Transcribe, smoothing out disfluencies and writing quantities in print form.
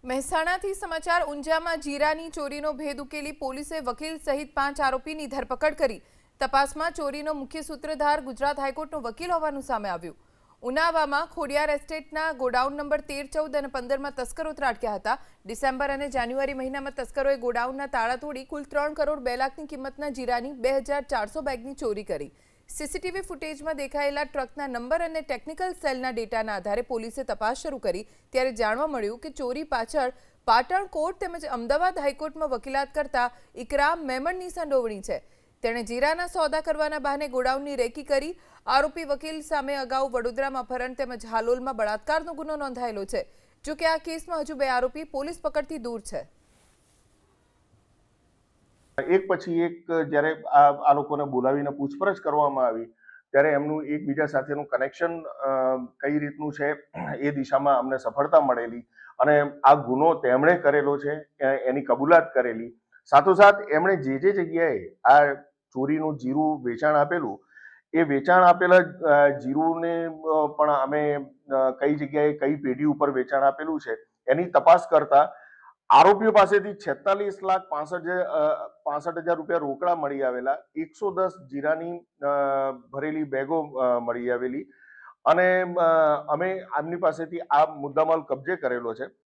મહેસાણાથી સમાચાર ઊંઝામાં જીરાની ચોરીનો ભેદ ઉકેલી પોલીસે વકીલ સહિત 5 આરોપીની ધરપકડ કરી। તપાસમાં ચોરીનો મુખ્ય સૂત્રધાર ગુજરાત હાઈકોર્ટનો વકીલ હોવાનું સામે આવ્યું। ઉનાવામાં ખોડિયાર એસ્ટેટના ગોડાઉન નંબર 13, 14 અને 15માં તસ્કરો ત્રાટક્યા હતા। ડિસેમ્બર અને જાન્યુઆરી મહિનામાં તસ્કરોએ ગોડાઉનના તાળા તોડી કુલ 3 કરોડ 2 લાખની કિંમતના જીરાની 2400 બેગની ચોરી કરી। સીસીટીવી ફૂટેજમાં દેખાયેલા ટ્રકના નંબર અને ટેકનિકલ સેલના ડેટાના આધારે પોલીસે તપાસ શરૂ કરી। ત્યારે જાણવા મળ્યું કે ચોરી પાછળ પાટણ કોર્ટ તેમજ અમદાવાદ હાઈકોર્ટમાં વકીલાત કરતા ઇકરામ મેમણની સંડોવણી છે। તેણે જીરાના સોદા કરવાના બહાને ગોડાઉનની રેકી કરી। આરોપી વકીલ સામે અગાઉ વડોદરામાં અપહરણ તેમજ હાલોલમાં બળાત્કારનો ગુનો નોંધાયેલો છે। જો કે આ કેસમાં હજુ 2 આરોપી પોલીસ પકડથી દૂર છે। એક પછી એક જ્યારે આ લોકોને બોલાવીને પૂછપરછ કરવામાં આવી ત્યારે એમનું એકબીજા સાથેનું કનેક્શન કઈ રીતનું છે એ દિશામાં અમને સફળતા મળેલી અને આ ગુનો તેમણે કરેલો છે એની કબૂલાત કરેલી। સાથોસાથ એમણે જે જગ્યાએ આ ચોરીનું જીરું વેચાણ આપેલું એ વેચાણ આપેલા જીરુને પણ અમે કઈ જગ્યાએ કઈ પેઢી ઉપર વેચાણ આપેલું છે એની તપાસ કરતા આરોપીઓ પાસેથી 46,65,000 રૂપિયા રોકડા મળી આવેલા, 110 જીરાની ભરેલી બેગો મળી આવેલી અને અમે આમની પાસેથી આ મુદ્દામાલ કબજે કરેલો છે।